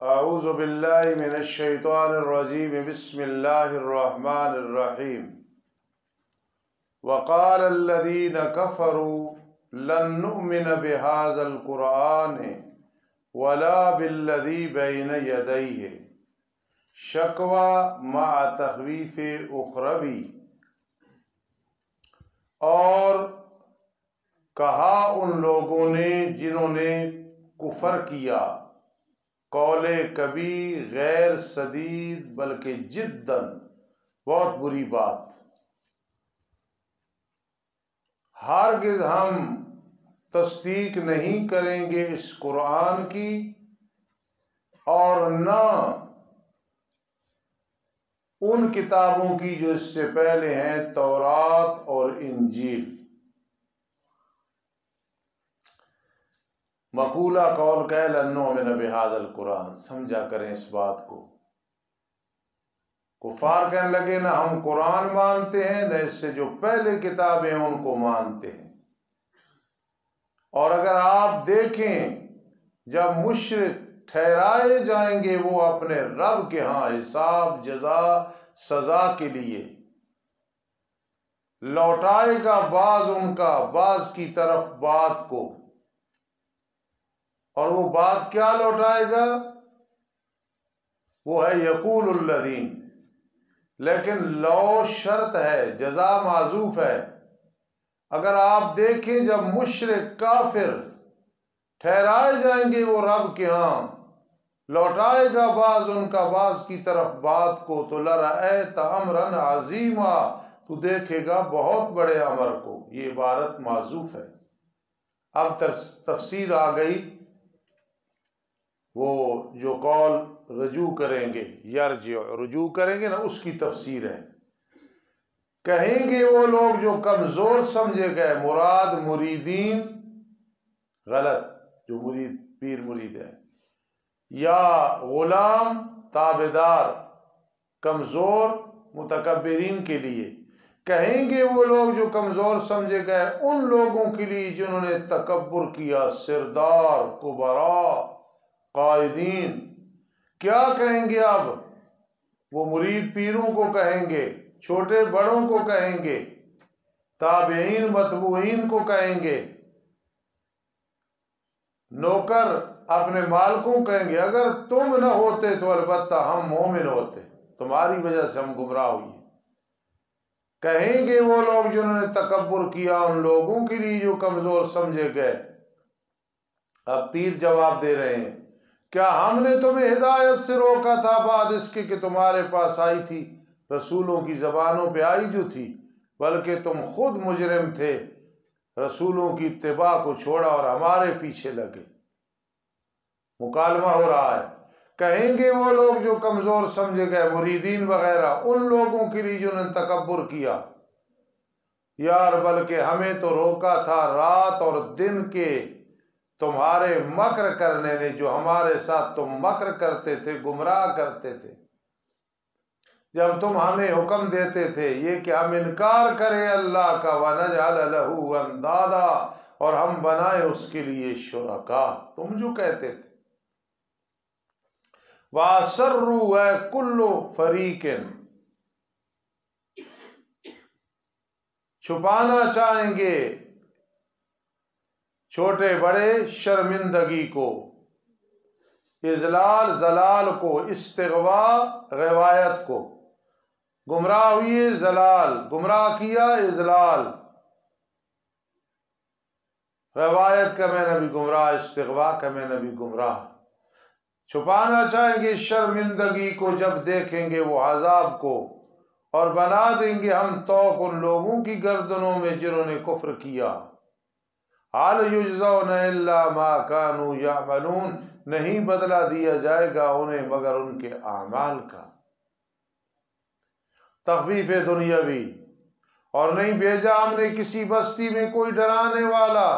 اعوذ باللہ من الشیطان الرجیم بسم اللہ الرحمن الرحیم وقال الذین کفروا لن نؤمن بهذا القرآن ولا بالذی بین یدیہ شکوہ مع تخویف اخروی۔ اور کہا ان لوگوں نے جنہوں نے کفر کیا، قول کبھی غیر سدید بلکہ جداً بہت بری بات، ہرگز ہم تصدیق نہیں کریں گے اس قرآن کی اور نہ ان کتابوں کی جو اس سے پہلے ہیں، تورات اور انجیل۔ مقولہ قول کہ لن نؤمن بہذا القرآن، سمجھا کریں اس بات کو۔ کفار کہنے لگے نہ ہم قرآن مانتے ہیں نہ اس سے جو پہلے کتابیں ہیں ان کو مانتے ہیں۔ اور اگر آپ دیکھیں جب مشرک ٹھہرائے جائیں گے وہ اپنے رب کے ہاں حساب جزا سزا کے لیے، لوٹائے گا بعض ان کا بعض کی طرف بات کو، اور وہ بات کیا لوٹائے گا؟ وہ ہے یقول الذین، لیکن لو شرط ہے، جزا معذوف ہے۔ اگر آپ دیکھیں جب مشرک کافر ٹھہرائے جائیں گے وہ رب کے ہاں، لوٹائے گا بعض ان کا بعض کی طرف بات کو، تو لرأیت امرا عظیما، تو دیکھے گا بہت بڑے امر کو۔ یہ عبارت معذوف ہے۔ اب تفسیر آ گئی، وہ جو قول رجوع کریں گے، یرجع رجوع کریں گے نا، اس کی تفسیر ہے۔ کہیں گے وہ لوگ جو کمزور سمجھے گئے، مراد مریدین، غلط، جو مرید پیر مرید ہے، یا غلام تابعدار، کمزور متکبرین کے لیے۔ کہیں گے وہ لوگ جو کمزور سمجھے گئے ان لوگوں کے لیے جنہوں نے تکبر کیا، سردار، کبراء، قائدین۔ کیا کہیں گے اب؟ وہ مرید پیروں کو کہیں گے، چھوٹے بڑوں کو کہیں گے، تابعین متبوعین کو کہیں گے، نوکر اپنے مالکوں کہیں گے، اگر تم نہ ہوتے تو البتہ ہم مومن ہوتے، تمہاری وجہ سے ہم گمراہ ہوئے۔ کہیں گے وہ لوگ جنہوں نے تکبر کیا ان لوگوں کے لیے جو کمزور سمجھے گئے۔ اب پیر جواب دے رہے ہیں، کیا ہم نے تمہیں ہدایت سے روکا تھا بعد اس کے کہ تمہارے پاس آئی تھی، رسولوں کی زبانوں پہ آئی جو تھی؟ بلکہ تم خود مجرم تھے، رسولوں کی اتباع کو چھوڑا اور ہمارے پیچھے لگے۔ مکالمہ ہو رہا ہے۔ کہیں گے وہ لوگ جو کمزور سمجھے گئے، مریدین وغیرہ، ان لوگوں کے لیے جنہوں نے تکبر کیا، یار بلکہ ہمیں تو روکا تھا رات اور دن کے تمہارے مکر کرنے نے، جو ہمارے ساتھ تم مکر کرتے تھے، گمراہ کرتے تھے۔ جب تم ہمیں حکم دیتے تھے یہ کہ ہم انکار کریں اللہ کا، وَنَجْعَلَ لَهُ أَنْدَادًا، اور ہم بنائے اس کے لیے شرکاء، تم جو کہتے تھے۔ وَأَسَرُّوا كُلُّ فَرِيقٍ، چھپانا چاہیں گے چھوٹے بڑے شرمندگی کو، اضلال زلال کو، استغواء غوایت کو۔ گمراہ ہوئے زلال، گمراہ کیا اضلال، غوایت کا میں نبی گمراہ، استغواء کا میں نبی گمراہ۔ چھپانا چاہیں گے شرمندگی کو جب دیکھیں گے وہ عذاب کو، اور بنا دیں گے ہم توق ان لوگوں کی گردنوں میں جنہوں نے کفر کیا۔ حال یجزون الا ما كانوا یعملون، نہیں بدلہ دیا جائے گا انہیں مگر ان کے اعمال کا۔ تخفیف دنیاوی، اور نہیں بھیجا ہم نے کسی بستی میں کوئی ڈرانے والا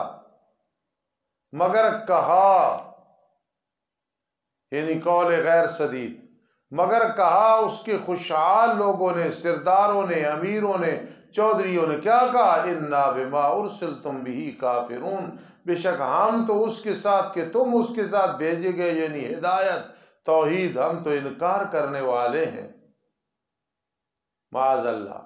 مگر کہا، یعنی قول غیر سدید، مگر کہا اس کے خوشحال لوگوں نے، سرداروں نے، امیروں نے، چودھریوں نے کیا کہا؟ انا بما ارسلتم بہ کافرون، بے شک ہم تو اس کے ساتھ کہ تم اس کے ساتھ بھیجے گئے، یعنی ہدایت توحید ہم تو انکار کرنے والے ہیں، معاذ اللہ۔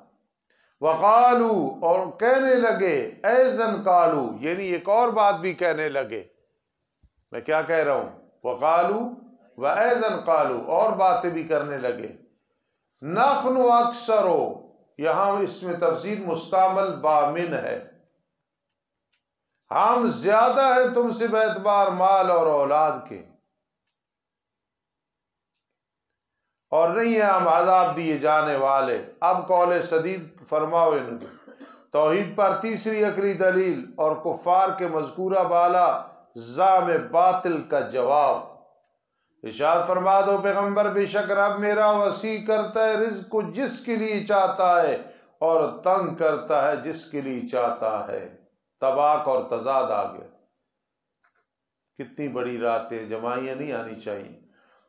وقالو، اور کہنے لگے، ایزن قالو، یعنی ایک اور بات بھی کہنے لگے۔ میں کیا کہہ رہا ہوں؟ وقالو و ایزن قالو، اور باتیں بھی کرنے لگے۔ نحن اکثرو، یہاں اس میں تفسیر مستعمل بامن ہے، ہم زیادہ ہیں تم سے باعتبار مال اور اولاد کے، اور نہیں ہیں ہم عذاب دیے جانے والے۔ اب قول سدید فرماؤ ان کو توحید پر تیسری عقلی دلیل اور کفار کے مذکورہ بالا زعم باطل کا جواب۔ ارشاد فرما دو پیغمبر، بے شک رب میرا وسیع کرتا ہے رزق کو جس کے لیے چاہتا ہے، اور تنگ کرتا ہے جس کے لیے چاہتا ہے۔ طباق اور تضاد آ گیا، کتنی بڑی راتیں، جمائیاں نہیں آنی چاہیے۔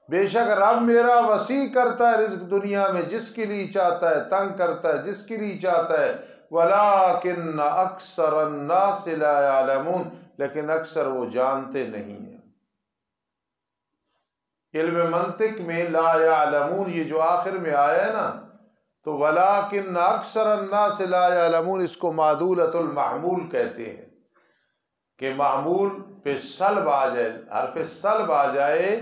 بے شک رب میرا وسیع کرتا ہے رزق دنیا میں جس کے لیے چاہتا ہے، تنگ کرتا ہے جس کے لیے چاہتا ہے۔ وَلَٰكِنَّ أَكْثَرَ النَّاسِ لَا يَعْلَمُونَ، لیکن اکثر وہ جانتے نہیں ہیں۔ علم منطق میں لا يعلمون، یہ جو آخر میں آیا ہے نا، تو وَلَٰكِنَّ أَكْثَرَ النَّاسِ لَا يَعْلَمُونَ، اس کو معدولۃ المحمول کہتے ہیں، کہ معمول پہ سلب آ جائے، حرف سلب آ جائے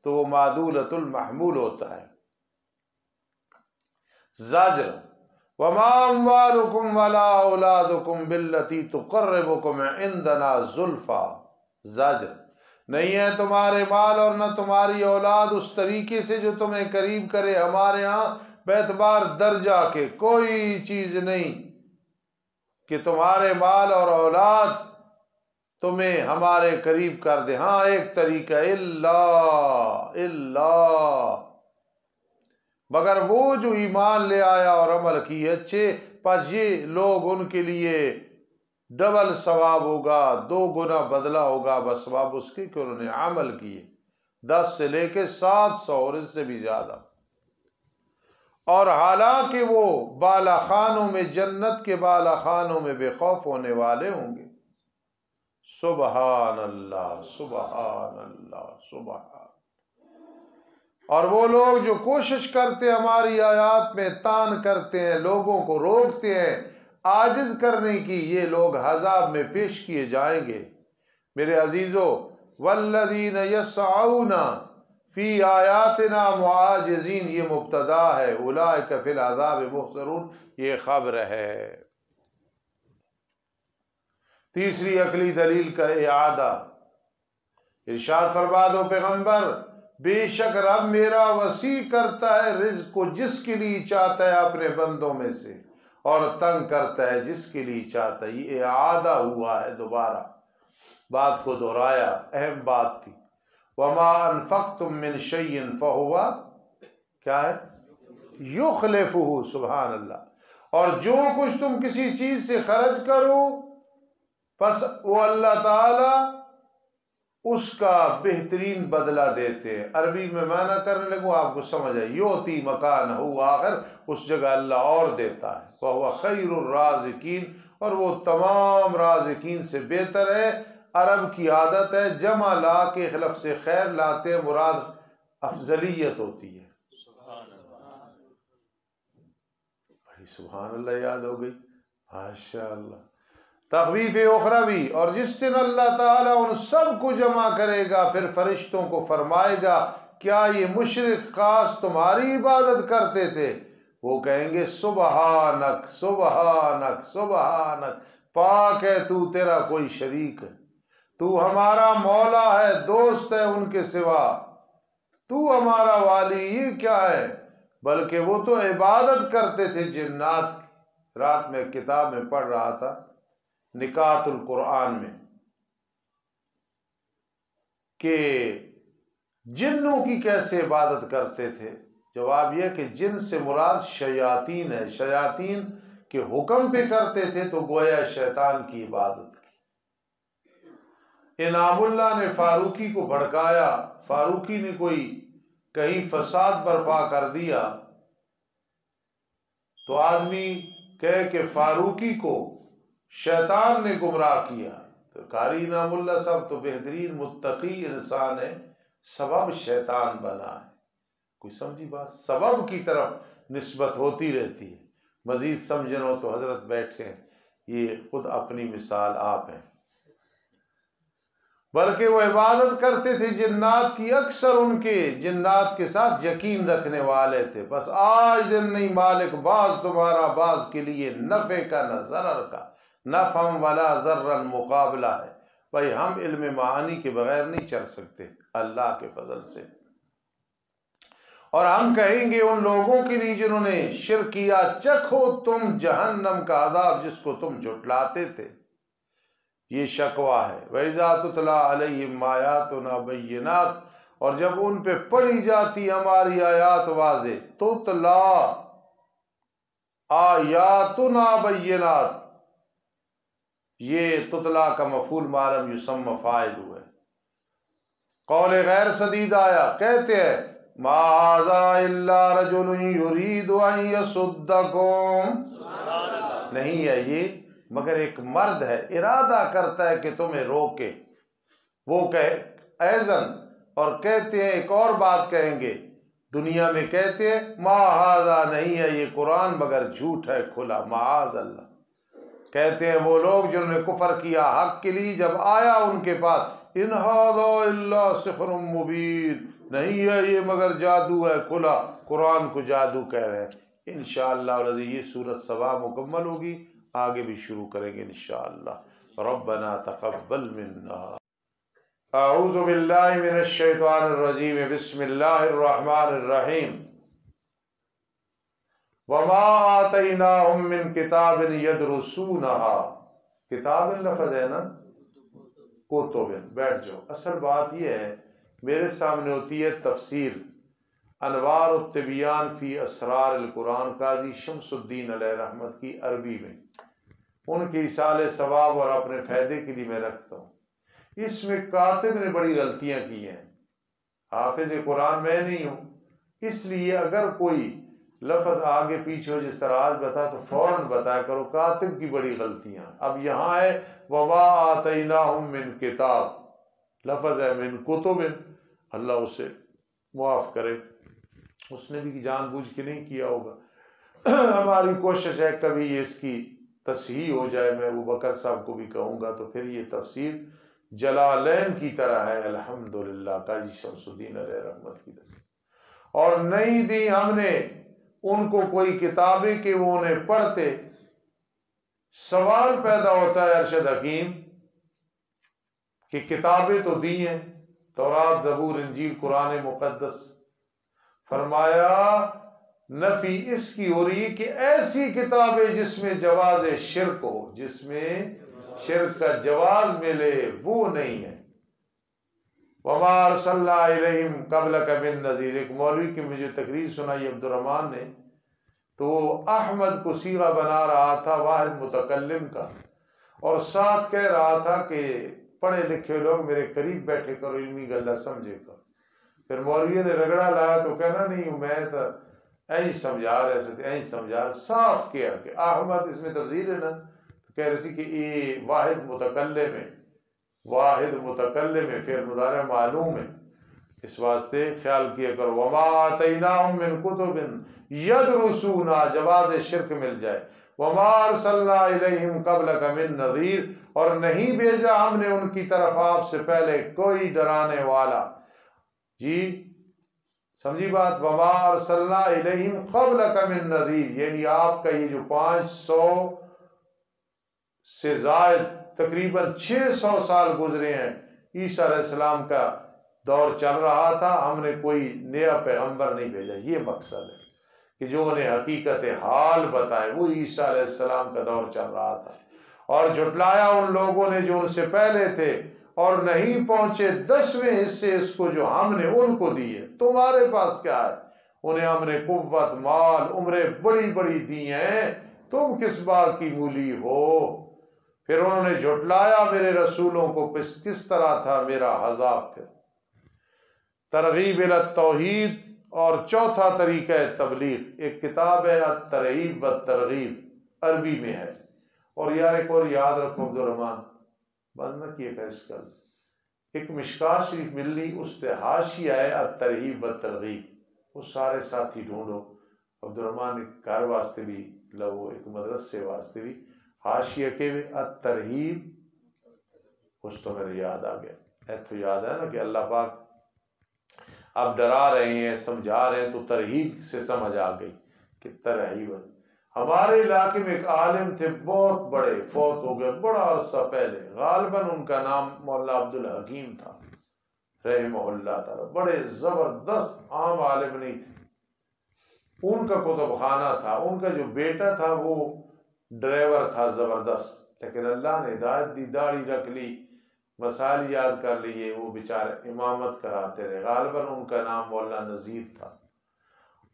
تو وہ معدولۃ المحمول ہوتا ہے۔ زجر، وما اموالکم ولا اولادکم باللتی تقربکم عندنا زلفا، زجر، نہیں ہے تمہارے مال اور نہ تمہاری اولاد اس طریقے سے جو تمہیں قریب کرے ہمارے ہاں باعتبار درجہ کے، کوئی چیز نہیں کہ تمہارے مال اور اولاد تمہیں ہمارے قریب کر دے۔ ہاں ایک طریقہ، اللہ مگر وہ جو ایمان لے آیا اور عمل کیے اچھے، پس یہ لوگ ان کے لیے ڈبل ثواب ہوگا، 2 گنا بدلہ ہوگا بثواب اس کے کہ انہوں نے عمل کیے، 10 سے لے کے 700 اور اس سے بھی زیادہ۔ اور حالانکہ وہ بالا خانوں میں، جنت کے بالا خانوں میں بے خوف ہونے والے ہوں گے۔ سبحان اللہ، سبحان اللہ، سبحان۔ اور وہ لوگ جو کوشش کرتے ہیں ہماری آیات میں طعن کرتے ہیں، لوگوں کو روکتے ہیں عاجز کرنے کی، یہ لوگ عذاب میں پیش کیے جائیں گے۔ میرے عزیزو، والذین یسعون فی آیاتنا معاجزین، یہ مبتدا ہے، اولئک فی العذاب محضرون، یہ خبر ہے۔ تیسری عقلی دلیل کا اعادہ۔ ارشاد فرما دو پیغمبر، بے شک رب میرا وسیع کرتا ہے رزق کو جس کے لیے چاہتا ہے اپنے بندوں میں سے، اور تنگ کرتا ہے جس کے لیے چاہتا ہے۔ یہ اعادہ ہوا ہے، دوبارہ بات کو دہرایا، اہم بات تھی۔ وما انفقتم من شیء فہو، کیا ہے؟ یخلفہ، سبحان اللہ۔ اور جو کچھ تم کسی چیز سے خرچ کرو، پس وہ اللہ تعالی اس کا بہترین بدلہ دیتے ہیں۔ عربی میں معنی کرنے لگوں آپ کو سمجھ آئے، یوتی مکانہ، آخر اس جگہ اللہ اور دیتا ہے، وہو خیر الرازقین، اور وہ تمام رازقین سے بہتر ہے۔ عرب کی عادت ہے جمع لا کے لفظ سے خیر لاتے ہیں، مراد افضلیت ہوتی ہے۔ بڑی سبحان اللہ یاد ہو گئی، ماشاء اللہ۔ تخویف اخروی، اور جس دن اللہ تعالیٰ ان سب کو جمع کرے گا پھر فرشتوں کو فرمائے گا، کیا یہ مشرک خاص تمہاری عبادت کرتے تھے؟ وہ کہیں گے سبحانک سبحانک سبحانک، پاک ہے تو، تیرا کوئی شریک ہے، تو ہمارا مولا ہے، دوست ہے ان کے سوا، تو ہمارا والی، یہ کیا ہے؟ بلکہ وہ تو عبادت کرتے تھے جنات کی۔ رات میں کتاب میں پڑھ رہا تھا، نکات القرآن میں، کہ جنوں کی کیسے عبادت کرتے تھے۔ جواب یہ کہ جن سے مراد شیاطین ہے، شیاطین کے حکم پہ کرتے تھے تو گویا شیطان کی عبادت کی۔ انعام اللہ نے فاروقی کو بھڑکایا، فاروقی نے کوئی کہیں فساد برپا کر دیا تو آدمی کہے کہ فاروقی کو شیطان نے گمراہ کیا، تو قاری انعام اللہ صاحب تو بہترین متقی انسان ہے، سبب شیطان بنا ہے. کوئی سمجھی بات؟ سبب کی طرف نسبت ہوتی رہتی ہے. مزید سمجھنا ہو تو حضرت بیٹھے ہیں، یہ خود اپنی مثال آپ ہیں. بلکہ وہ عبادت کرتے تھے جنات کی، اکثر ان کے جنات کے ساتھ یقین رکھنے والے تھے. بس آج دن نہیں مالک بعض تمہارا بعض کے لیے نفع کا نہ ضرر کا، نفعم ولا ضررن مقابلہ ہے. بھائی ہم علم معانی کے بغیر نہیں چل سکتے اللہ کے فضل سے. اور ہم کہیں گے ان لوگوں کے لیے جنہوں نے شرک کیا، چکھو تم جہنم کا عذاب جس کو تم جھٹلاتے تھے. یہ شکوہ ہے. وَإِذَا تُتْلَىٰ عَلَيْهِمْ آيَاتُنَا بَيِّنَاتٍ، اور جب ان پہ پڑھی جاتی ہماری آیات واضح. تُتْلَىٰ آیاتُنَا بَيِّنَاتٍ، یہ تُتْلَىٰ کا مفعول معلوم یسمى فاعل ہوئے. قول غیر سدید آیا، کہتے ہیں مَا هَٰذَا إِلَّا رَجُلٌ يُرِيدُ أَن يَصُدَّكُمْ، نہیں ہے یہ مگر ایک مرد ہے ارادہ کرتا ہے کہ تمہیں روکے. وہ ایزن اور کہتے ہیں ایک اور بات کہیں گے دنیا میں، کہتے ہیں ما ھذا، نہیں ہے یہ قرآن مگر جھوٹ ہے کھلا، معاذ اللہ. کہتے ہیں وہ لوگ جنہوں نے کفر کیا حق کے لیے، جب آیا ان کے پاس ان ھذا الا سحر مبین، نہیں ہے یہ مگر جادو ہے کھلا. قرآن کو جادو کہہ رہے ہیں. انشاءاللہ العزیز یہ سورۃ سبا مکمل ہوگی، آگے بھی شروع کریں گے انشاءاللہ. ربنا تقبل منا. اعوذ باللہ من الشیطان الرجیم، بسم اللہ الرحمن الرحیم. وما آتیناہم من کتاب یدرسونہا، کتاب لفظ ہے نا، کتب. بیٹھ جاؤ. اصل بات یہ ہے میرے سامنے ہوتی ہے تفسیر انوار الطبیان فی اسرار القرآن، قاضی شمس الدین علیہ رحمت کی عربی میں. ان کی اصال ثواب اور اپنے فائدے کے لیے میں رکھتا ہوں. اس میں کاتب نے بڑی غلطیاں کی ہیں. حافظ قرآن میں نہیں ہوں، اس لیے اگر کوئی لفظ آگے پیچھے ہو جس طرح آج بتا تو فوراً بتایا کرو. کاتب کی بڑی غلطیاں. اب یہاں ہے وما آتیناہم من کتاب، لفظ ہے من کتب، اللہ اسے معاف کرے، اس نے بھی جان بوجھ کے نہیں کیا ہوگا. ہماری کوشش ہے کبھی اس کی تصحیح ہو جائے. میں ابو بکر صاحب کو بھی کہوں گا تو پھر یہ تفسیر جلالین کی طرح ہے الحمدللہ، قاضی شمس الدین علیہ رحمت کی طرح. اور نہیں دی ہم نے ان کو کوئی کتابیں کہ وہ انہیں پڑھتے. سوال پیدا ہوتا ہے ارشد حکیم کہ کتابیں تو دی ہیں، تورات زبور انجیل قرآن مقدس. فرمایا نفی اس کی ہو رہی کہ ایسی کتابیں جس میں جواز شرک ہو، جس میں شرک کا جواز ملے، وہ نہیں ہے. وما ارسلنا الیہم قبلک من نذیر. ایک مولوی کی مجھے تقریر سنائی عبد الرحمن نے، تو وہ احمد کو صیغہ بنا رہا تھا واحد متکلم کا، اور ساتھ کہہ رہا تھا کہ پڑھے لکھے لوگ میرے قریب بیٹھے کرو، علمی گلہ سمجھے کرو. پھر مولوی نے رگڑا لایا تو کہنا نہیں ہوں میں تو این سمجھا رہے سے این سمجھا رہے. صاف کیا کہ احمد اس میں تفسیر ہے نا، تو کہہ رہے سی کہ یہ واحد متکلم ہے، واحد متکلم ہے، فعل مضارع معلوم ہے. اس واسطے خیال کیا کرو. وما آتیناہم من کتب یدرسونہا، جواز شرک مل جائے. وما ارسلنا الیہم قبلک من نذیر، اور نہیں بھیجا ہم نے ان کی طرف آپ سے پہلے کوئی ڈرانے والا. جی سمجھی بات؟ وما ارسلنا الیہم قبلک من نذیر، یعنی آپ کا یہ جو 500 سے زائد تقریباً 600 سال گزرے ہیں، عیسیٰ علیہ السلام کا دور چل رہا تھا، ہم نے کوئی نیا پیغمبر نہیں بھیجا. یہ مقصد ہے کہ جو انہیں حقیقت حال بتائے. وہ عیسیٰ علیہ السلام کا دور چل رہا تھا، اور جھٹلایا ان لوگوں نے جو ان سے پہلے تھے، اور نہیں پہنچے 10ویں حصے اس کو جو ہم نے ان کو دیے. تمہارے پاس کیا ہے؟ انہیں ہم نے قوت، مال، عمریں بڑی بڑی دی ہیں، تم کس بات کی مولی ہو؟ پھر انہوں نے جھٹلایا میرے رسولوں کو، کس طرح تھا میرا عذاب. پھر ترغیب الی التوحید، اور چوتھا طریقہ ہے تبلیغ. ایک کتاب ہے الترغیب والترغیب، عربی میں ہے. اور یار ایک اور یاد رکھو عبد الرحمن، بند نہ کیے گا اس کا، ایک مشکات شریف ملنی، اس تے حاشیہ ہے الترغیب والترغیب، وہ سارے ساتھی ڈھونڈو۔ عبدالرحمن گھر واسطے بھی لو، ایک مدرسے واسطے بھی حاشیہ کے الترہیب، اس تو میرے یاد آ گیا۔ ایتھو یاد ہے نا کہ اللہ پاک آپ ڈرا رہے ہیں، سمجھا رہے ہیں، تو ترہیب سے سمجھ آ گئی کہ ترہیب۔ ہمارے علاقے میں ایک عالم تھے بہت بڑے، فوت ہو گئے بڑا عرصہ پہلے، غالباً ان کا نام مولا عبدالحکیم تھا رحمہ اللہ تعالی، بڑے زبردست، عام عالم نہیں تھے۔ ان کا کتب خانہ تھا، ان کا جو بیٹا تھا وہ ڈرائیور تھا زبردست، لیکن اللہ نے ہدایت دی، داڑھی رکھ لی، مسائل یاد کر لیے، وہ بیچارے امامت کراتے رہے۔ غالباً ان کا نام مولا نذیر تھا۔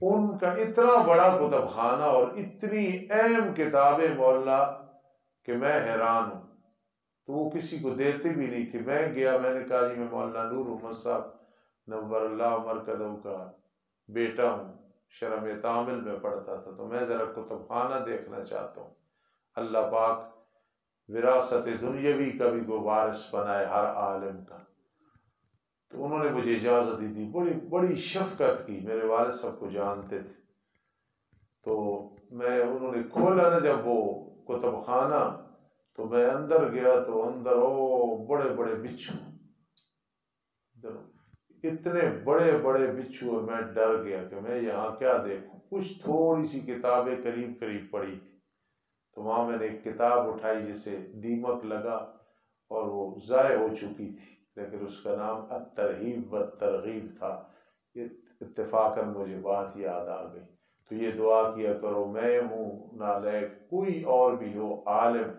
ان کا اتنا بڑا کتب خانہ اور اتنی اہم کتابیں مولا کہ میں حیران ہوں، تو وہ کسی کو دیتے بھی نہیں تھے۔ میں گیا، میں نے کہا جی میں مولانا نور محمد صاحب نور اللہ مرکزہ کا بیٹا ہوں، شرم تعامل میں پڑھتا تھا، تو میں ذرا کتب خانہ دیکھنا چاہتا ہوں، اللہ پاک وراثت دنیاوی کا بھی کو وارث بنائے ہر عالم کا۔ تو انہوں نے مجھے اجازت دی، بڑی بڑی شفقت کی، میرے والد صاحب کو جانتے تھے۔ تو انہوں نے کھولا نا جب وہ کتب خانہ، تو میں اندر گیا، تو اندر بڑے بڑے بچھو، اتنے بڑے بڑے بچھو، اور میں ڈر گیا کہ میں یہاں کیا دیکھوں۔ کچھ تھوڑی سی کتابیں قریب قریب پڑھی تھی، تو وہاں میں نے ایک کتاب اٹھائی جسے دیمک لگا اور وہ ضائع ہو چکی تھی، لیکن اس کا نام الترہیب والترغیب تھا۔ اتفاقاً مجھے بات یاد آ گئی۔ تو یہ دعا کیا کرو، میں ہوں نالائق، کوئی اور بھی ہو عالم،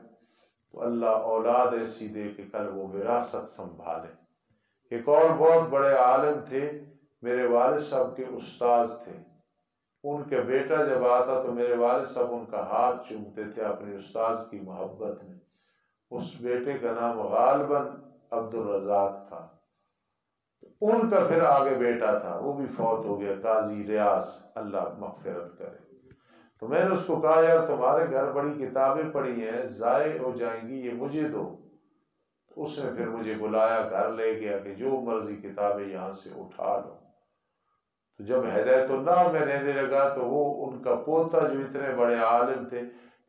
تو اللہ اولاد ایسی دے کہ کل وہ وراثت سنبھالے۔ ایک اور بہت بڑے عالم تھے، میرے والد صاحب کے استاذ تھے، ان کے بیٹا جب آتا تو میرے والد صاحب ان کا ہاتھ چومتے تھے اپنے استاذ کی محبت میں۔ اس بیٹے کا نام غالباً عبدالرزاق تھا۔ ان کا پھر آگے بیٹا تھا، وہ بھی فوت ہو گیا، قاضی ریاض، اللہ مغفرت کرے۔ تو میں نے اس کو کہا یار تمہارے گھر بڑی کتابیں پڑھی ہیں، ضائع ہو جائیں گی، یہ مجھے دو۔ تو اس نے پھر مجھے بلایا، گھر لے گیا کہ جو مرضی کتابیں یہاں سے اٹھا لو۔ تو جب ہدایت اللہ میں لینے لگا تو وہ ان کا پوتا جو اتنے بڑے عالم تھے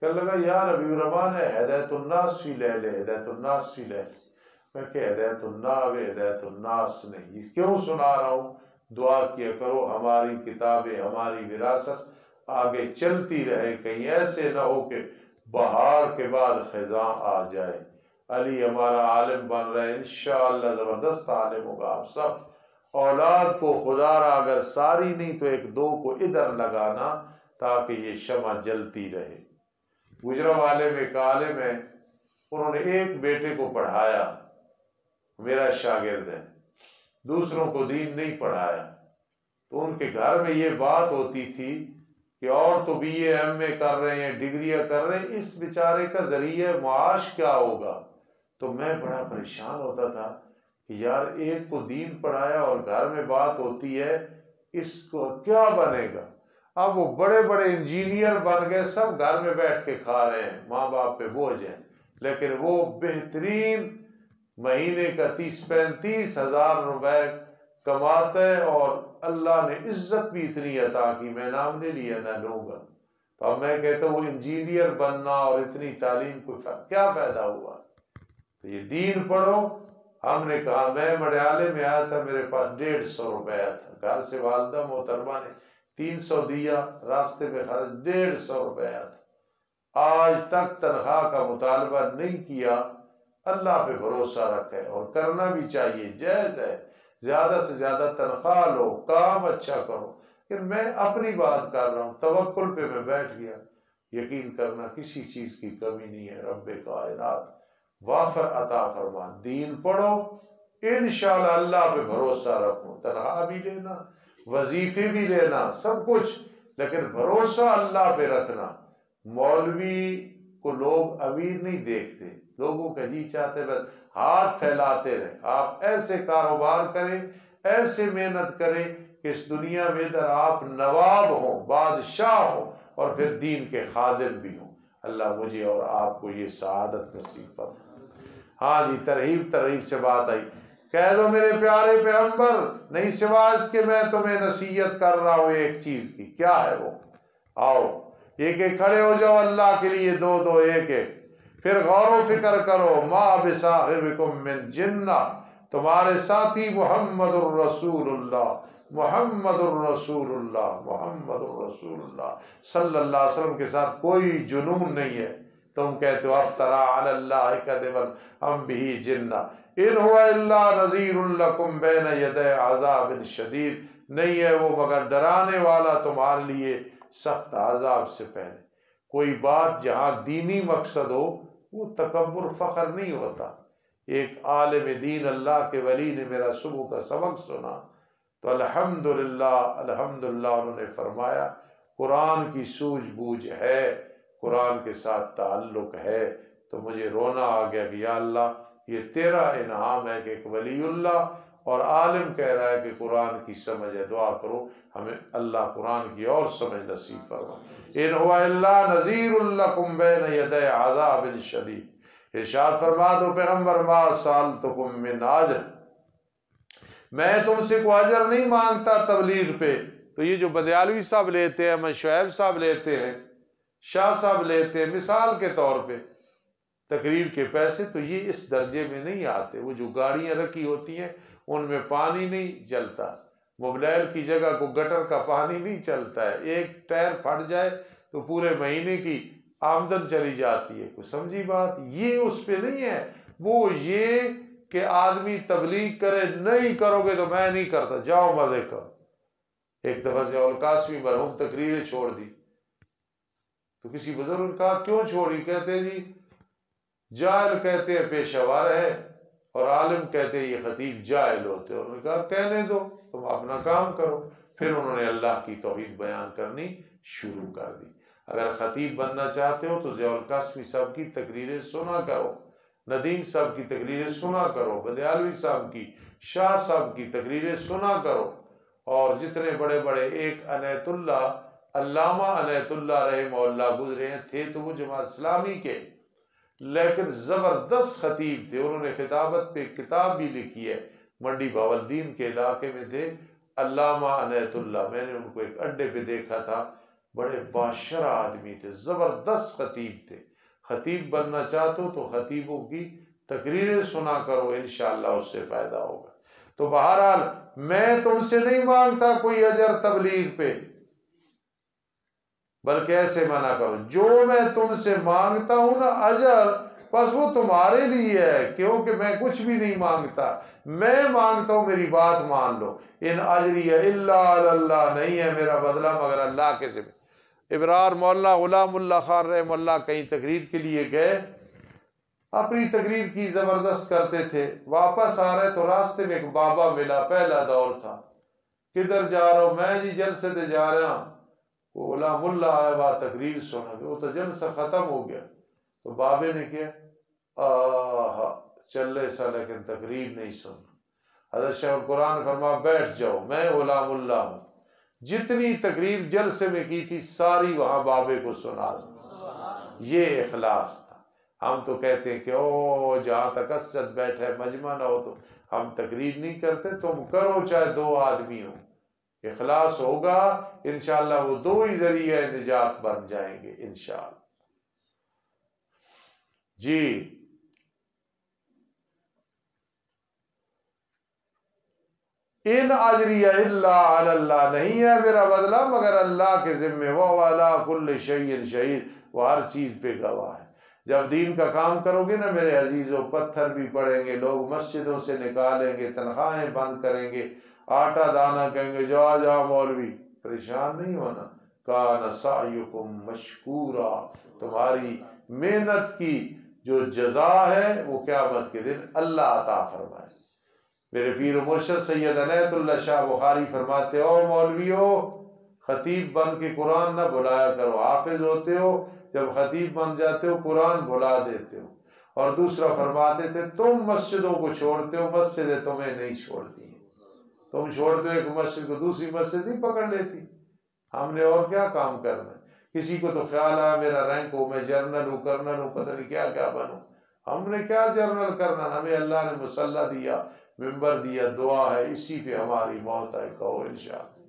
کہنے لگا یار ابھی رحمان ہے، ہدایت الناس بھی لے لے، ہدایت الناس بھی لے لے۔ میں کہ ہدایت الناس ہدایت الناس نہیں، یہ کیوں سنا رہا ہوں؟ دعا کیا کرو ہماری کتابیں، ہماری وراثت آگے چلتی رہے، کہیں ایسے نہ ہو کہ بہار کے بعد خزاں آ جائے۔ علی ہمارا عالم بن رہے، انشاءاللہ زبردست عالم ہوگا۔ آپ سب اولاد کو خدا را اگر ساری نہیں تو ایک دو کو ادھر لگانا تاکہ یہ شمع جلتی رہے۔ گجرا والے میں ایک عالم ہے، انہوں نے ایک بیٹے کو پڑھایا، میرا شاگرد ہے، دوسروں کو دین نہیں پڑھایا۔ تو ان کے گھر میں یہ بات ہوتی تھی کہ اور تو بی اے ایم اے کر رہے ہیں، ڈگریاں کر رہے ہیں، اس بیچارے کا ذریعہ معاش کیا ہوگا؟ تو میں بڑا پریشان ہوتا تھا کہ یار ایک کو دین پڑھایا اور گھر میں بات ہوتی ہے اس کو کیا بنے گا؟ اب وہ بڑے بڑے انجینئر بن گئے، سب گھر میں بیٹھ کے کھا رہے ہیں، ماں باپ پہ بوجھ ہے، لیکن وہ بہترین مہینے کا 30-35 ہزار روپے کماتے ہیں، اور اللہ نے عزت بھی اتنی عطا کی، میں نام نہیں لیا نہ لوں گا۔ تو اب میں کہتا ہوں وہ انجینئر بننا اور اتنی تعلیم کو کیا فائدہ ہوا؟ تو یہ دین پڑھو۔ ہم نے کہا، میں مڈیالے میں آیا تھا، میرے پاس 150 روپیہ تھا، گھر سے والدہ محترمہ نے 300 دیا، راستے میں خرچ 150 روپیہ تھا۔ آج تک تنخواہ کا مطالبہ نہیں کیا، اللہ پہ بھروسہ رکھے، اور کرنا بھی چاہیے، جائز ہے، زیادہ سے زیادہ تنخواہ لو، کام اچھا کرو۔ لیکن میں اپنی بات کر رہا ہوں، توکل پہ میں بیٹھ گیا۔ یقین کرنا کسی چیز کی کمی نہیں ہے، رب کائنات وافر عطا فرما۔ دین پڑھو، انشاءاللہ اللہ پہ بھروسہ رکھو، تنخواہ بھی لینا، وظیفے بھی لینا، سب کچھ، لیکن بھروسہ اللہ پہ رکھنا۔ مولوی کو لوگ امیر نہیں دیکھتے، لوگوں کا جی چاہتے بس ہاتھ پھیلاتے رہے۔ آپ ایسے کاروبار کریں، ایسے محنت کریں کہ اس دنیا میں ادھر آپ نواب ہوں، بادشاہ ہوں، اور پھر دین کے خادم بھی ہوں۔ اللہ مجھے اور آپ کو یہ سعادت نصیب فرمائے۔ ہاں جی، ترغیب سے بات آئی کہہ دو میرے پیارے پیغمبر نہیں سوا اس کے میں تمہیں نصیحت کر رہا ہوں ایک چیز کی. کیا ہے وہ؟ آؤ ایک ایک کھڑے ہو جاؤ اللہ کے لیے، دو دو ایک ایک، پھر غور و فکر کرو. ما بصاحبکم من جنہ، تمہارے ساتھی محمد الرسول اللہ، محمد الرسول اللہ، محمد الرسول اللہ صلی اللہ علیہ وسلم کے ساتھ کوئی جنون نہیں ہے. تم کہتے ہو افترا علی اللہ کذبا ام بہ جنہ، ان هو الا نذیر لکم بین یدی عذاب شدید، نہیں ہے وہ مگر ڈرانے والا تمہارے لیے سخت عذاب سے پہلے. کوئی بات جہاں دینی مقصد ہو وہ تکبر فخر نہیں ہوتا. ایک عالم دین اللہ کے ولی نے میرا صبح کا سبق سنا تو الحمدللہ الحمدللہ انہوں نے فرمایا قرآن کی سوجھ بوجھ ہے، قرآن کے ساتھ تعلق ہے. تو مجھے رونا آ گیا کہ یا اللہ یہ تیرا انعام ہے کہ ایک ولی اللہ اور عالم کہہ رہا ہے کہ قرآن کی سمجھ ہے. دعا کرو ہمیں اللہ قرآن کی اور سمجھ نصیب فرما. ان هو الا نذیر لکم بین یدی عذاب شدید. ارشاد فرما دو پیغمبر ما سالتکم من اجر، میں تم سے کوئی اجر نہیں مانگتا تبلیغ پہ. تو یہ جو بدیالوی صاحب لیتے ہیں، احمد شعیب صاحب لیتے ہیں، شاہ صاحب لیتے ہیں مثال کے طور پہ تقریر کے پیسے، تو یہ اس درجے میں نہیں آتے. وہ جو گاڑیاں رکھی ہوتی ہیں ان میں پانی نہیں چلتا، موبائل کی جگہ کو گٹر کا پانی نہیں چلتا ہے، ایک ٹائر پھٹ جائے تو پورے مہینے کی آمدن چلی جاتی ہے. کوئی سمجھی بات؟ یہ اس پہ نہیں ہے. وہ یہ کہ آدمی تبلیغ کرے، نہیں کرو گے تو میں نہیں کرتا، جاؤ مزے کرو. ایک دفعہ ضیاء القاسمی مرحوم تقریریں چھوڑ دی تو کسی بزرگ نے کہا کیوں چھوڑی؟ کہتے جی جاہل کہتے ہیں پیشہ ور ہے اور عالم کہتے ہیں یہ خطیب جاہل ہوتے. انہوں نے کہا کہنے دو، تم اپنا کام کرو. پھر انہوں نے اللہ کی توحید بیان کرنی شروع کر دی. اگر خطیب بننا چاہتے ہو تو ضیاء القاسمی صاحب کی تقریریں سنا کرو، ندیم صاحب کی تقریریں سنا کرو، بدیالوی صاحب کی، شاہ صاحب کی تقریریں سنا کرو. اور جتنے بڑے بڑے، ایک عنایت اللہ، علامہ عنایت اللہ رحمہ اللہ گزرے ہیں، تھے تو وہ جماعت اسلامی کے لیکن زبردست خطیب تھے. انہوں نے خطابت پہ کتاب بھی لکھی ہے، منڈی باولدین کے علاقے میں تھے علامہ عنایت اللہ. میں نے ان کو ایک اڈے پہ دیکھا تھا، بڑے باشرہ آدمی تھے، زبردست خطیب تھے. خطیب بننا چاہتے ہو تو خطیبوں کی تقریریں سنا کرو، انشاءاللہ اس سے فائدہ ہوگا. تو بہرحال میں تم سے نہیں مانگتا کوئی اجر تبلیغ پہ، بلکہ ایسے منع کرو جو میں تم سے مانگتا ہوں نا اجر، بس وہ تمہارے لیے ہے، کیونکہ میں کچھ بھی نہیں مانگتا. میں مانگتا ہوں میری بات مان لو. ان اجری الا علی اللہ، نہیں ہے میرا بدلہ مگر اللہ کے ذمہ. ابرار مولا غلام اللہ خان رحمہ اللہ کہیں تقریر کے لیے گئے، اپنی تقریر کی زبردست کرتے تھے، واپس آ رہے تو راستے میں ایک بابا ملا، پہلا دور تھا. کدھر جا رہا ہوں؟ میں جی جلسے سے جا رہا ہوں. وہ غلام اللہ آیا ہوا تقریر سنا، وہ تو جلسہ ختم ہو گیا. تو بابے نے کیا چلے سا لیکن تقریر نہیں سننا. حضرت شیخ القرآن فرما بیٹھ جاؤ، میں غلام اللہ ہوں. جتنی تقریر جلسے میں کی تھی ساری وہاں بابے کو سنا دی. یہ اخلاص تھا. ہم تو کہتے ہیں کہ او جہاں تک اسجد بیٹھے مجمع نہ ہو تو ہم تقریر نہیں کرتے. تم کرو چاہے دو آدمی ہو، اخلاص ہوگا انشاءاللہ وہ دو ہی ذریعہ نجات بن جائیں گے انشاءاللہ. جی ان اجری الا علی اللہ، نہیں ہے میرا بدلہ مگر اللہ کے ذمے. وہ علی کل شیء شہید، وہ ہر چیز پہ گواہ ہے. جب دین کا کام کرو گے نا میرے عزیزوں، پتھر بھی پڑیں گے، لوگ مسجدوں سے نکالیں گے، تنخواہیں بند کریں گے، آٹا دانا کہیں گے جا جا مولوی. پریشان نہیں ہونا. کان سعیکم مشکورا، تمہاری محنت کی جو جزا ہے وہ قیامت کے دن اللہ عطا فرمائے. میرے پیر و مرشد سید عنایت اللہ شاہ بخاری فرماتے او مولویو، خطیب بن کے قرآن نہ بھلایا کرو. حافظ ہوتے ہو، جب خطیب بن جاتے ہو قرآن بھلا دیتے ہو. اور دوسرا فرماتے تھے تم مسجدوں کو چھوڑتے ہو، مسجدیں تمہیں نہیں چھوڑتی ہیں. تم چھوڑتے ہو ایک مسجد کو دوسری مسجد نہیں پکڑ لیتی. ہم نے اور کیا کام کرنا ہے؟ کسی کو تو خیال آیا میرا رینک ہو، میں جرنل ہوں، کرنل ہوں، پتہ نہیں کیا کیا بنوں. ہم نے کیا جرنل کرنا؟ ہمیں اللہ نے مسلح دیا، منبر دیا، دعا ہے، اسی پہ ہماری موت ہے، کہو انشاءاللہ۔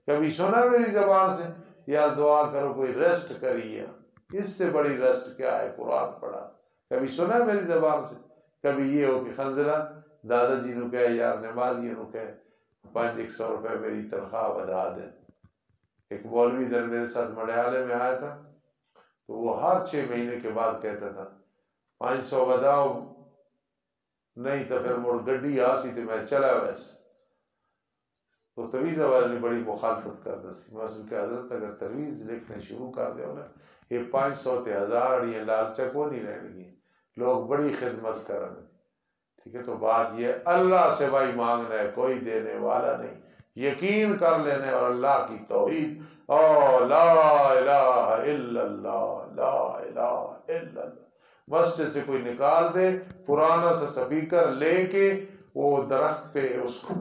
کبھی سنا میری زبان سے یار دعا کرو، کوئی ریسٹ کریے، اس سے بڑی ریسٹ کیا ہے؟ قرآن پڑھا۔ کبھی سنا میری زبان سے کبھی یہ ہو کہ خنزلہ دادا جی نو کہے یار نمازی نو کہے 500 روپے میری تنخواہ بڑھا دیں۔ ایک مولوی ادھر میرے ساتھ مڈیالے میں آیا تھا، تو وہ ہر 6 مہینے کے بعد کہتا تھا 500 بداؤ نہیں تو پھر مڑ گڈی آسی تو میں چلا ویسے۔ تو تویزہ والے نے بڑی مخالفت کرنا سی، میں اس نے کہا حضرت اگر تویز لکھنے شروع کر دو نا یہ 500 تے 1000 یہ لالچہ کو نہیں رہنے گی، لوگ بڑی خدمت کریں گے، ٹھیک ہے؟ تو بات یہ اللہ سے بھائی مانگنا ہے، کوئی دینے والا نہیں، یقین کر لینے اور اللہ کی توحید، او لا الہ الا اللہ، لا الہ الا اللہ۔ مسجد سے کوئی نکال دے پرانا سا سپیکر لے کے وہ درخت پہ اس کو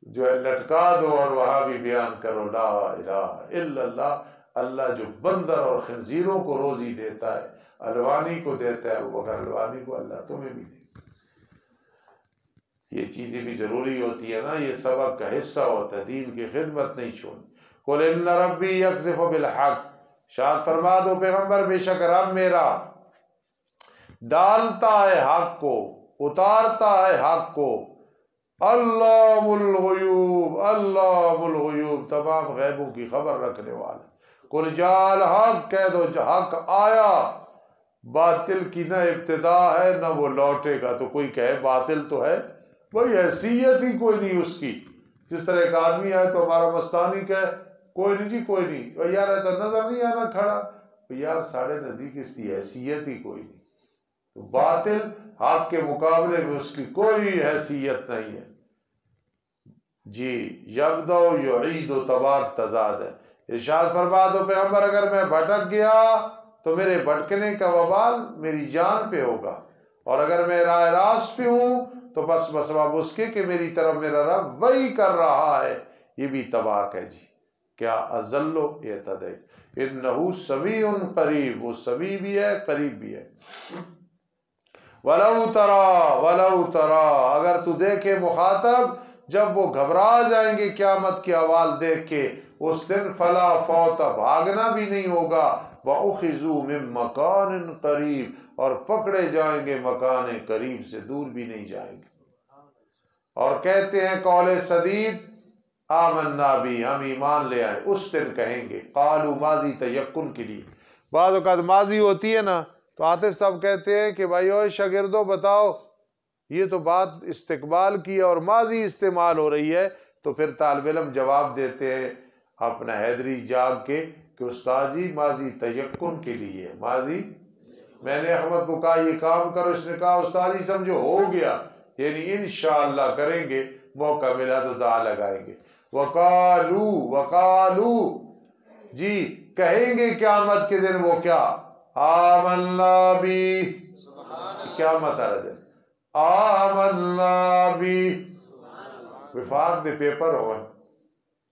جو ہے لٹکا دو اور وہاں بھی بیان کرو لا الہ الا اللہ۔ اللہ جو بندر اور خنزیروں کو روزی دیتا ہے، الوانی کو دیتا ہے، وہ اگر الوانی کو اللہ تمہیں بھی دے۔ یہ چیزیں بھی ضروری ہوتی ہے نا، یہ سبق کا حصہ ہوتا ہے، دین کی خدمت نہیں چھوڑنی۔ قل ان ربی یقذف بالحق، شاد فرما دو پیغمبر بے شک رب میرا ڈالتا ہے حق کو، اتارتا ہے حق کو، علام الغیوب، علام الغیوب، تمام غیبوں کی خبر رکھنے والا۔ قل جاء الحق، کہہ دو حق آیا، باطل کی نہ ابتدا ہے نہ وہ لوٹے گا۔ تو کوئی کہے باطل تو ہے، بھئی حیثیت ہی کوئی نہیں اس کی۔ جس طرح ایک آدمی آئے تو ہمارا مستانی کہے کوئی نہیں جی کوئی نہیں، یار ایسا نظر نہیں آنا کھڑا، یار ساڑھے نزدیک اس کی حیثیت ہی کوئی نہیں۔ تو باطل حق کے مقابلے میں اس کی کوئی حیثیت نہیں ہے۔ جی یبدأ یعید و تباک تضاد ہے۔ ارشاد فرما دو پیغمبر اگر میں بھٹک گیا تو میرے بھٹکنے کا وبال میری جان پہ ہوگا، اور اگر میں راہ راست پہ ہوں تو بس بسبب اس کے کہ میری طرف میرا رب وہی کر رہا ہے، یہ بھی تباک ہے۔ جی کیا اذلو اعتدی انہ سمیع قریب، وہ سمیع بھی ہے قریب بھی ہے۔ ولو ترا، اگر تو دیکھے مخاطب جب وہ گھبرا جائیں گے قیامت کے احوال دیکھ کے، اس دن فلا فوت، بھاگنا بھی نہیں ہوگا، وَأُخِذُوا مِن مَّكَانٍ قریب، اور پکڑے جائیں گے مکان قریب سے، دور بھی نہیں جائیں گے۔ اور کہتے ہیں قول سدید آمنا بھی، ہم ایمان لے آئے، اس دن کہیں گے، قالوا ماضی تیقن کے لیے، بعض اوقات ماضی ہوتی ہے نا تو عاطف صاحب کہتے ہیں کہ بھائی اوہ شاگردوں بتاؤ، یہ تو بات استقبال کی ہے اور ماضی استعمال ہو رہی ہے، تو پھر طالب علم جواب دیتے ہیں اپنا حیدری جاگ کے کہ استاد جی ماضی تیقن کے لیے، ماضی میں نے احمد کو کہا یہ کام کرو، اس نے کہا استاد جی سمجھو ہو گیا، یعنی انشاءاللہ کریں گے، موقع ملا تو دعا لگائیں گے۔ وقالو جی کہیں گے قیامت کے دن وہ کیا، آمنا بھی، قیامت والے دن آمنا بھی، وفاق دے پیپر ہو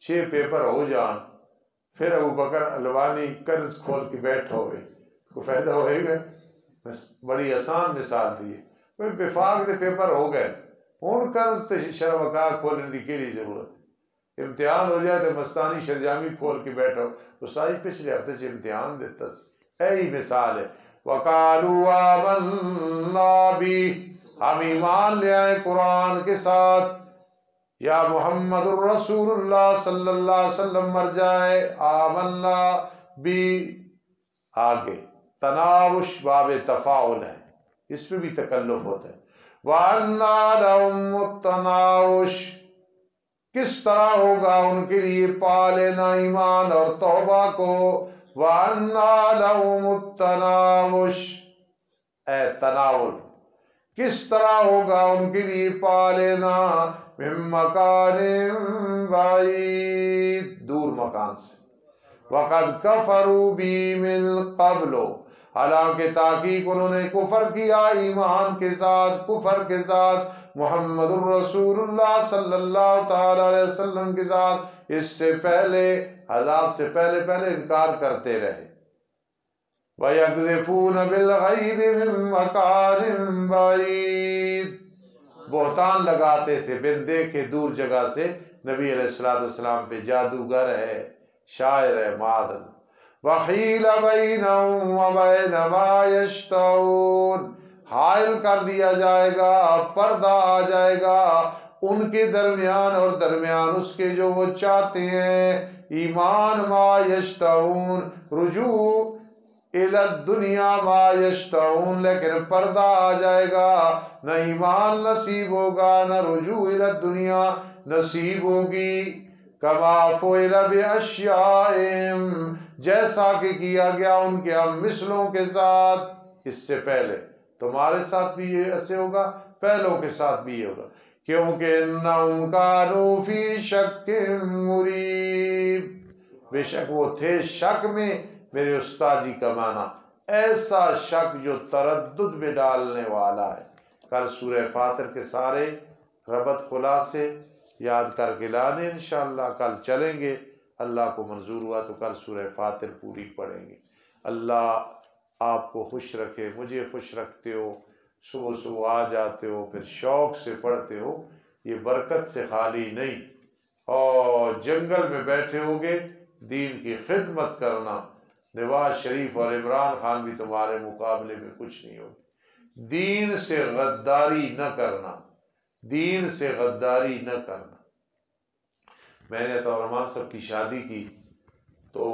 6 پیپر ہو جان، پھر ابو بکر الوانی قرض کھول کے بیٹھا ہوئے، کو فائدہ ہوئے گا؟ بڑی آسان مثال دی ہے، وفاق دے پیپر ہو گئے، ہوں قرض تے شرمکا کھولنے کی کیڑی ضرورت ہے؟ امتحان ہو جائے تو مستانی شرجامی کھول کے بیٹھو، تو ساری پچھلے ہفتے سے امتحان دیتا یہی مثال ہے۔ وَقَالُوا آمَنَّا بِهِ، ہم ایمان لے آئے قرآن کے ساتھ، یا محمد الرسول اللہ صلی اللہ علیہ وسلم مر جائے، آمنا بھی، آگے تناوش باب تفاعل ہے، اس میں بھی تکلف ہوتا ہے۔ وَأَنَّا لَهُمُ التَّنَاوُشُ، کس طرح ہوگا ان کے لیے پا لینا ایمان اور توبہ کو، وَأَنَّا لَهُمُ التَّنَاوُشُ، اے تناول، کس طرح ہوگا ان کے لیے پا لینا، من مکان بعید، دور مکان سے، وَقَدْ كَفَرُوا بِهِ مِن قَبْلُ، حالانکہ تحقیق انہوں نے کفر کیا ایمان کے ساتھ، کفر کے ساتھ محمد الرسول اللہ صلی اللہ تعالی علیہ وسلم کے ساتھ، اس سے پہلے عذاب سے پہلے انکار کرتے رہے۔ وَيَقْذِفُونَ بِالْغَيْبِ مِن مَّكَانٍ بَعِيدٍ، بہتان لگاتے تھے بن دیکھے دور جگہ سے نبی علیہ السلام پہ جادوگر ہے، شاعر ہے، معاذ وَحِيلَ بَيْنَهُمْ وَبَيْنَ مَا يَشْتَهُونَ، حائل کر دیا جائے گا، پردہ آ جائے گا ان کے درمیان اور درمیان اس کے جو وہ چاہتے ہیں۔ ایمان ما یشتہون، رجوع الی الدنیا ما یشتہون، لیکن پردہ آ جائے گا، نہ ایمان نصیب ہوگا نہ رجوع الی الدنیا نصیب ہوگی۔ کما فعل باشیائہم، جیسا کہ کیا گیا ان کے ہم مثلوں کے ساتھ اس سے پہلے۔ تمہارے ساتھ بھی یہ ایسے ہوگا، پہلوں کے ساتھ بھی یہ ہوگا، کیونکہ انہم کانوا فی شک مریب، بے شک وہ تھے شک میں، میرے استاد جی کا معنی ایسا شک جو تردد میں ڈالنے والا ہے۔ کل سورہ فاطر کے سارے ربط خلاصے یاد کر کے لانے، انشاءاللہ کل چلیں گے، اللہ کو منظور ہوا تو کل سورہ فاطر پوری پڑھیں گے۔ اللہ آپ کو خوش رکھے، مجھے خوش رکھتے ہو، صبح صبح آ جاتے ہو، پھر شوق سے پڑھتے ہو، یہ برکت سے خالی نہیں، اور جنگل میں بیٹھے ہوگے دین کی خدمت کرنا۔ نواز شریف اور عمران خان بھی تمہارے مقابلے میں کچھ نہیں ہوگی۔ دین سے غداری نہ کرنا، دین سے غداری نہ کرنا۔ میں نے تو رحمان صاحب کی شادی کی تو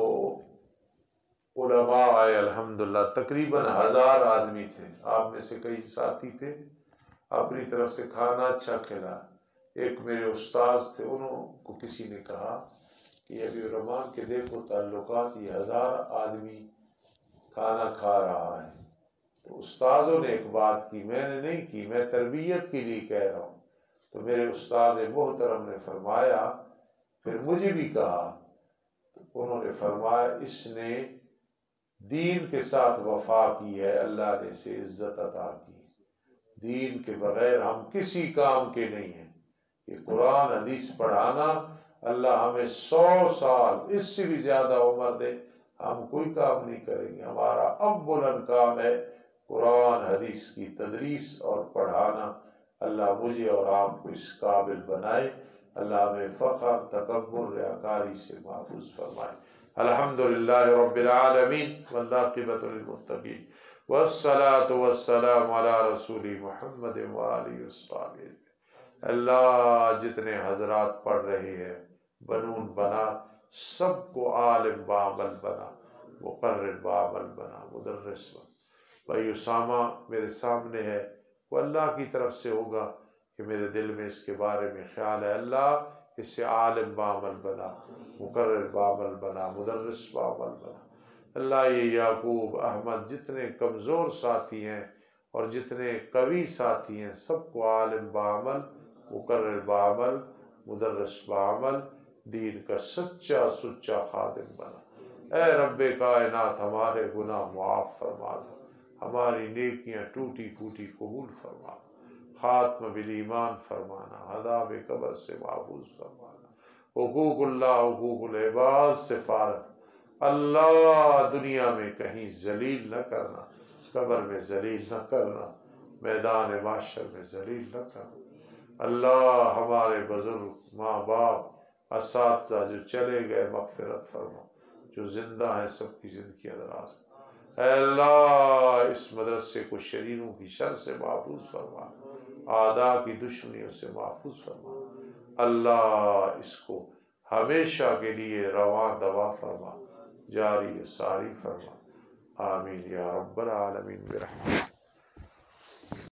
علماء آئے الحمدللہ، تقریباً 1000 آدمی تھے، آپ میں سے کئی ساتھی تھے، اپنی طرف سے کھانا اچھا کھلا۔ ایک میرے استاذ تھے، انہوں کو کسی نے کہا کہ ابھی علماء کے دیکھو تعلقات، یہ 1000 آدمی کھانا کھا رہا ہے۔ تو استاذوں نے ایک بات کی، میں نے نہیں کی، میں تربیت کے لیے کہہ رہا ہوں۔ تو میرے استاذ محترم نے فرمایا، پھر مجھے بھی کہا، تو انہوں نے فرمایا اس نے دین کے ساتھ وفا کی ہے، اللہ نے اسے عزت عطا کی۔ دین کے بغیر ہم کسی کام کے نہیں ہیں۔ یہ قرآن حدیث پڑھانا، اللہ ہمیں 100 سال اس سے بھی زیادہ عمر دے، ہم کوئی کام نہیں کریں گے۔ ہمارا اول کام ہے قرآن حدیث کی تدریس اور پڑھانا۔ اللہ مجھے اور آپ کو اس قابل بنائے، اللہ ہمیں فخر، تکبر، ریاکاری سے محفوظ فرمائے۔ الحمدللہ رب العالمین والعاقبۃ للمتقین، والصلاة والسلام علی رسول محمد وآلہ وصحبہ۔ اللہ جتنے حضرات پڑھ رہے ہیں، بنون بنا، سب کو عالم بعمل بنا، مقرر بعمل بنا، مدرس بنا۔ بھائی اسامہ میرے سامنے ہے، وہ اللہ کی طرف سے ہوگا کہ میرے دل میں اس کے بارے میں خیال ہے، اللہ اس سے عالم بعمل بنا، مقرر بعمل بنا، مدرس بعمل بنا۔ اللہ یہ یعقوب، احمد جتنے کمزور ساتھی ہیں اور جتنے قوی ساتھی ہیں، سب کو عالم بعمل، مقرر بعمل، مدرس بعمل، دین کا سچا سچا خادم بنا۔ اے رب کائنات ہمارے گناہ معاف فرما دو، ہماری نیکیاں ٹوٹی پھوٹی قبول فرما دو، خاتمہ بالایمان فرمانا، عذاب قبر سے محفوظ فرمانا، حقوق اللہ حقوق العباد سے فارغ، اللہ دنیا میں کہیں ذلیل نہ کرنا، قبر میں ذلیل نہ کرنا، میدان محشر میں ذلیل نہ کرنا۔ اللہ ہمارے بزرگ، ماں باپ، اساتذہ جو چلے گئے مغفرت فرما، جو زندہ ہیں سب کی زندگی دراز۔ اے اللہ اس مدرسے کو شریروں کی شر سے محفوظ فرما، اعداء کی دشمنیوں سے محفوظ فرما۔ اللہ اس کو ہمیشہ کے لیے رواں دوا فرما، جاری ساری فرما، آمین یا رب العالمین برحمتک۔